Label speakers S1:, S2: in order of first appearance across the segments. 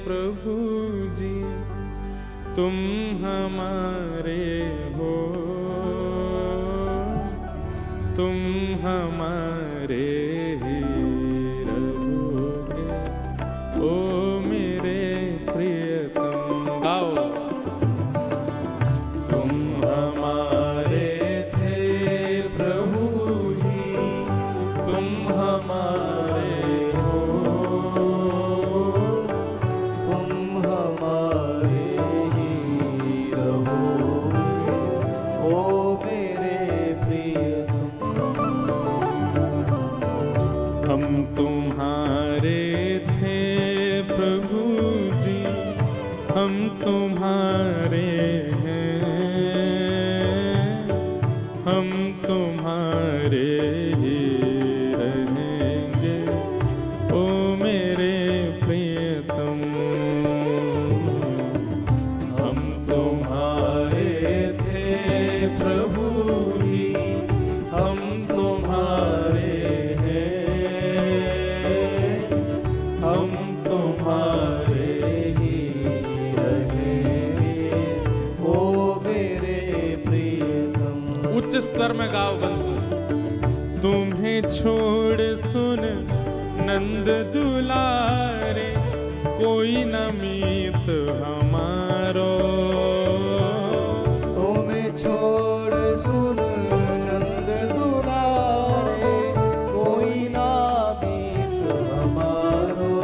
S1: प्रभु जी तुम हमारे हो, तुम हमारे ही रहोगे ओ मेरे प्रियतम। गाओ। तुम हमारे थे प्रभु जी तुम हमारे हो, तुम हमारे ही रहोगे ओ मेरे प्रियतम। हम तुम्हारे थे प्रभु जी हम तुम्हारे हम तुम्हारे ही रहेंगे ओ मेरे प्रियतम। हम तुम्हारे थे प्रभु जी हम तुम्हारे हैं, हम तुम्हारे ही रहेंगे ओ मेरे प्रियतम। उच्च स्वर में गाओ बंधु। तुम्हें छोड़ सुन नंद दुलारे कोई न मीत हमारो,
S2: तुम्हें छोड़ सुन नंद दुलारे कोई ना मीत हमारो।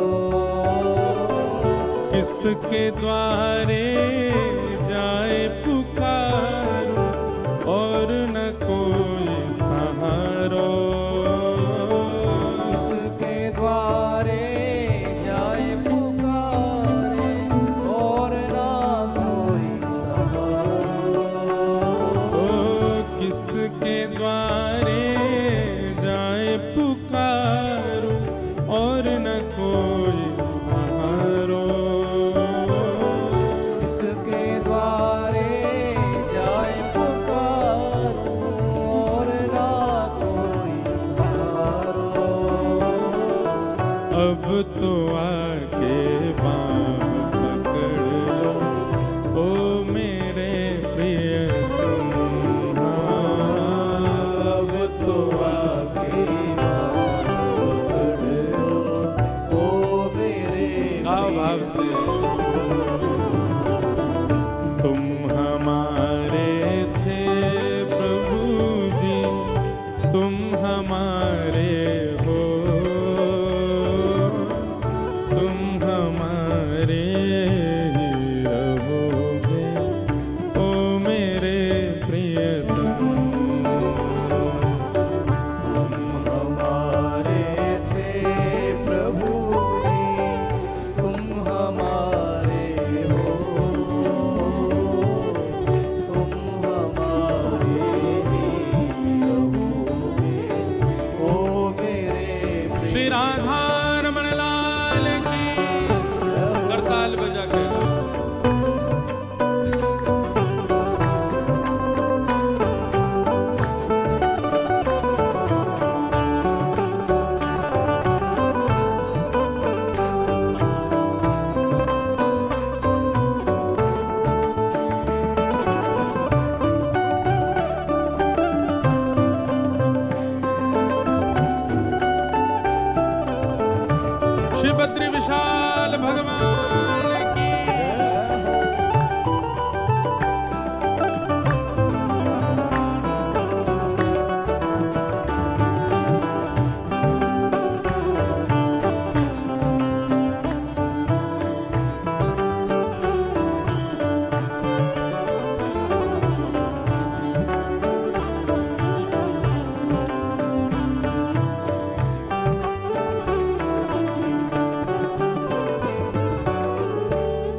S1: किसके द्वारे जाए पुकारो और न कोई सहारो।
S2: इसके द्वारे जाए पुकारे और ना कोई सहारो।
S1: ओ किसके द्वारे जाए पुकारो और न कोई सहारो।
S2: इसके द्वारे जाए पुकारो और ना कोई सहारो।
S1: अब तो आके बाँह पकड़ लो ओ मेरे प्रियतम।
S2: अब तो आके बाँह पकड़ लो ओ मेरे
S1: गाओ भाव से। तुम हमारे थे प्रभु जी तुम हमारे हो, तुम हमारे ही रहोगे ओ मेरे प्रियतम।
S2: तुम हमारे थे प्रभु जी तुम हमारे हो, तुम हमारे ही रहोगे ओ मेरे
S1: श्री राधा रमण लाल की करताल बजा के। श्री बद्री विशाल भगवान की।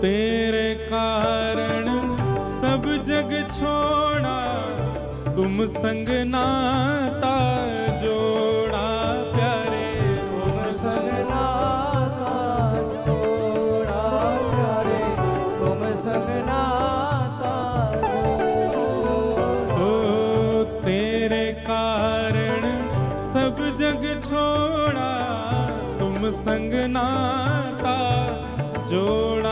S1: तेरे कारण सब जग छोड़ा तुम संग नाता जोड़ा प्यारे।
S2: तुम संग नाता जोड़ा प्यारे, तुम संग नाता जोड़ा।
S1: ओ तेरे कारण सब जग छोड़ा तुम संग नाता जोड़ा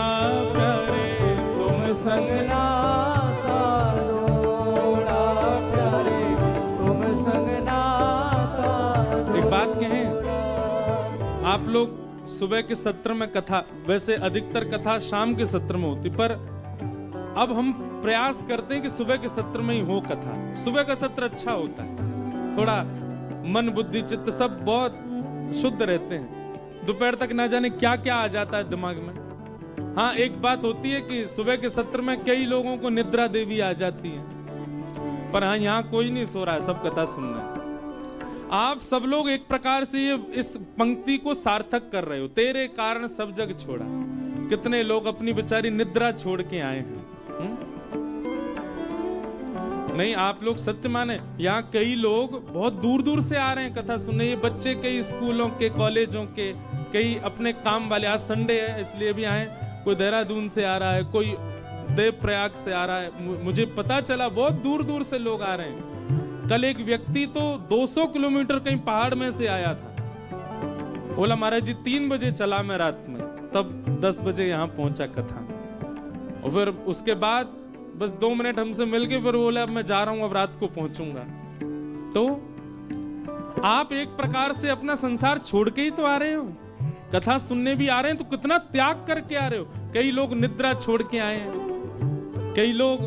S1: सुबह के सत्र में कथा, वैसे अधिकतर कथा शाम के सत्र में होती, पर अब हम प्रयास करते हैं कि सुबह के सत्र में ही हो कथा। सुबह का सत्र अच्छा होता है, थोड़ा मन बुद्धि चित्त सब बहुत शुद्ध रहते हैं। दोपहर तक ना जाने क्या क्या आ जाता है दिमाग में। हाँ, एक बात होती है कि सुबह के सत्र में कई लोगों को निद्रा देवी आ जाती है, पर हाँ यहाँ कोई नहीं सो रहा है, सब कथा सुन रहे हैं। आप सब लोग एक प्रकार से ये इस पंक्ति को सार्थक कर रहे हो, तेरे कारण सब जग छोड़ा। कितने लोग अपनी बेचारी निद्रा छोड़ के आए हैं। नहीं, आप लोग सत्य माने, यहाँ कई लोग बहुत दूर दूर से आ रहे हैं कथा सुनने। ये बच्चे कई स्कूलों के, कॉलेजों के, कई अपने काम वाले, आज संडे है इसलिए भी आए। कोई देहरादून से आ रहा है, कोई देवप्रयाग से आ रहा है। मुझे पता चला बहुत दूर दूर से लोग आ रहे हैं। कल एक व्यक्ति तो 200 किलोमीटर कहीं पहाड़ में से आया था। बोला महाराज जी 3 बजे चला मैं रात में, तब 10 बजे यहाँ पहुंचा कथा। और फिर उसके बाद बस 2 मिनट हमसे मिलके फिर बोला अब मैं जा रहा हूं, अब रात को पहुंचूंगा। तो आप एक प्रकार से अपना संसार छोड़ के ही तो आ रहे हो, कथा सुनने भी आ रहे हैं, तो कितना त्याग करके आ रहे हो। कई लोग निद्रा छोड़ के आए हैं, कई लोग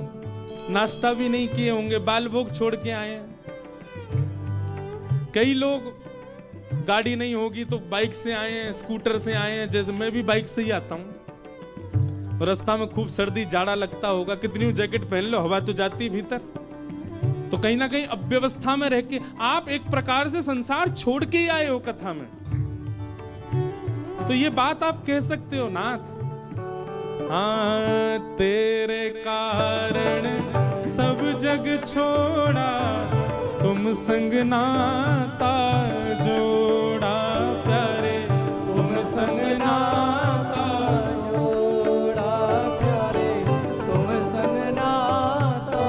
S1: नाश्ता भी नहीं किए होंगे, बाल भोग छोड़ के आए हैं। कई लोग गाड़ी नहीं होगी तो बाइक से आए हैं, स्कूटर से आए हैं, जैसे मैं भी बाइक से ही आता हूं। रास्ता में खूब सर्दी जाड़ा लगता होगा, कितनी जैकेट पहन लो, हवा तो जाती भीतर। तो कहीं ना कहीं अव्यवस्था में रह के आप एक प्रकार से संसार छोड़ के ही आए हो कथा में। तो ये बात आप कह सकते हो नाथ, हाँ तेरे कारण सब जग छोड़ा, तुम संग नाता जोड़ा प्यारे, तुम संग नाता
S2: जोड़ा प्यारे, तुम संग नाता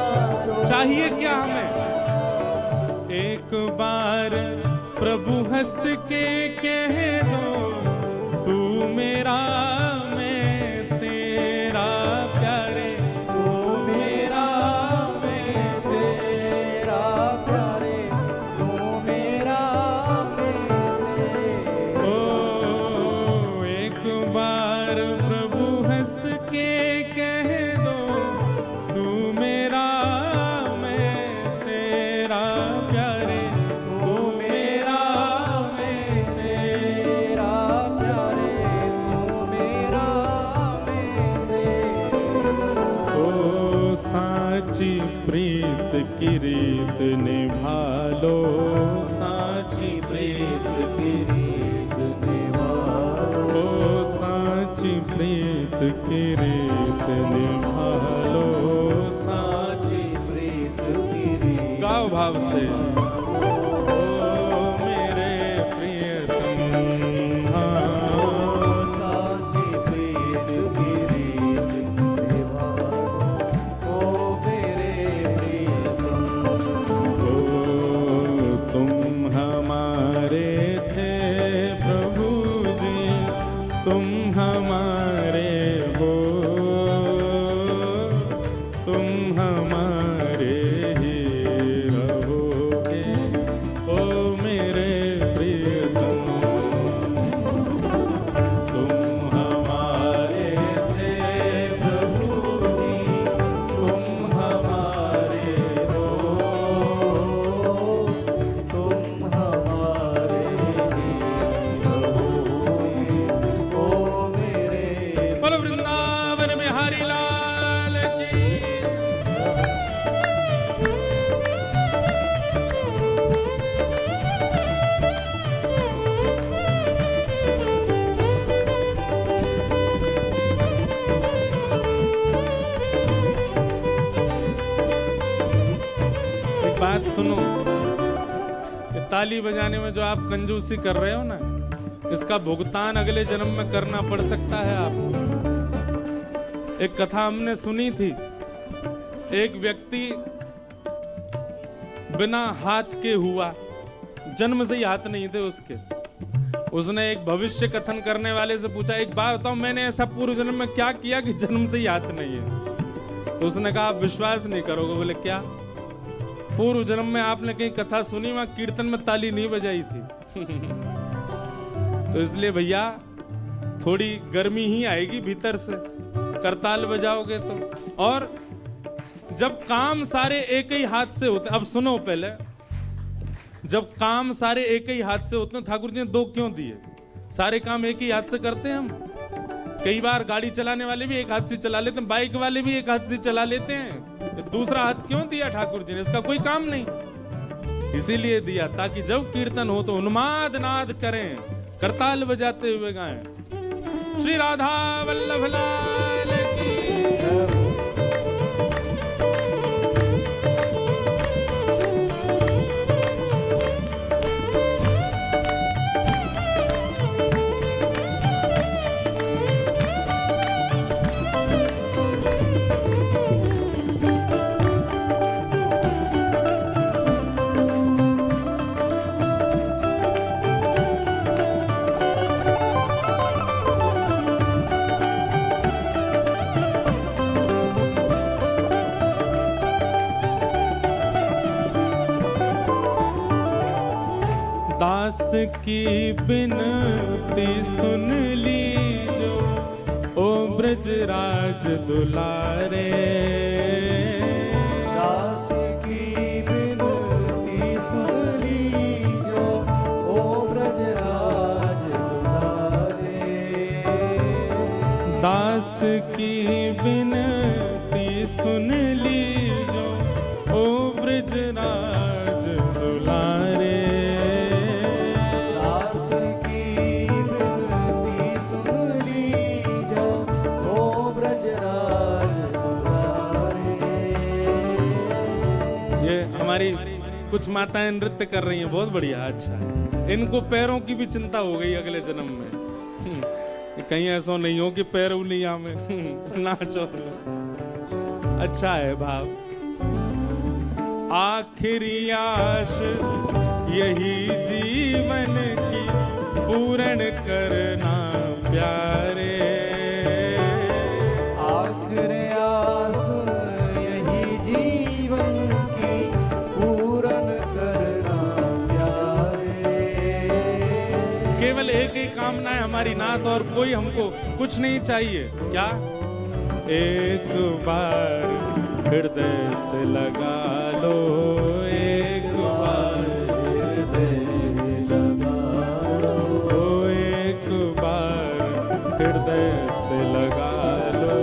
S2: जोड़ा।
S1: चाहिए क्या हमें? एक बार प्रभु हंस के कह दो, तू मेरा मैं तेरा प्यारे,
S2: तू मेरा मैं तेरा प्यारे, तू मेरा मैं तेरा।
S1: ओ एक बार प्रभु हंस के कह दो, तू मेरा मैं तेरा प्यारे, तू मेरा मैं तेरा प्यारे, तू मेरा मैं तेरा। ओ साची प्रीत की रीत निभा लो, साची प्रीत की रीत निभा लो, ओ साची प्रीत की रीत निभा लो, साची
S2: प्रीत की रीत।
S1: गाओ भाव से, ओ मेरे प्रियतम, हाँ
S2: साची प्रीत की रीत निभा, ओ मेरे प्रियतम।
S1: ओ तुम हमारे थे प्रभु जी, तुम हमारे हो, तुम हमारे ही रहोगे, ओ मेरे प्रियतम। तुम हमारे थे प्रभु जी, तुम हमारे हो,
S2: तुम हमारे ही रहोगे, ओ मेरे।
S1: बोलो वृंदावन बिहारी लाल की। एक बात सुनो, ये ताली बजाने में जो आप कंजूसी कर रहे हो ना, इसका भुगतान अगले जन्म में करना पड़ सकता है आपको। एक कथा हमने सुनी थी, एक व्यक्ति बिना हाथ के हुआ, जन्म से ही हाथ नहीं थे उसके। उसने एक भविष्य कथन करने वाले से पूछा, एक बात बताओ मैंने ऐसा पूर्व जन्म में क्या किया कि जन्म से ही हाथ नहीं है? तो उसने कहा आप विश्वास नहीं करोगे। बोले क्या? पूर्व जन्म में आपने कहीं कथा सुनी, वहां कीर्तन में ताली नहीं बजाई थी। तो इसलिए भैया थोड़ी गर्मी ही आएगी भीतर से, करताल बजाओगे तो। और जब काम सारे एक ही हाथ से होते, अब सुनो पहले, जब काम सारे एक ही हाथ से होते हैं, ठाकुर जी ने दो क्यों दिए? सारे काम एक ही हाथ से करते हैं हम। कई बार गाड़ी चलाने वाले भी एक हाथ से चला लेते हैं, बाइक वाले भी एक हाथ से चला लेते हैं। दूसरा हाथ क्यों दिया ठाकुर जी ने? इसका कोई काम नहीं, इसीलिए दिया ताकि जब कीर्तन हो तो उन्माद नाद करें, करताल बजाते हुए गाएं। श्री राधा वल्लभ लाल की। दास की बिनती सुन लीजो, ओ ब्रजराज दुलारे।
S2: दास की बिनती सुन लीजो, ओ ब्रजराज दुलारे।
S1: दास की बिनती सुन लीजो, ओ ब्रजराज दुलारे। कुछ माताएं नृत्य कर रही हैं, बहुत बढ़िया, अच्छा है। इनको पैरों की भी चिंता हो गई अगले जन्म में। कहीं ऐसा नहीं हो कि पैर उलिया में नाचो। अच्छा है भाव। आखिरी आश यही जीवन की पूर्ण करना प्यारे।
S2: आखिरी आस यही जीवन की पूर्ण करना प्यारे।
S1: केवल एक ही कामना है हमारी, नाथ, और कोई हमको कुछ नहीं चाहिए। क्या? एक बार हृदय से लगा लो, एक बार
S2: हृदय से लगा लो,
S1: एक बार हृदय से लगा लो।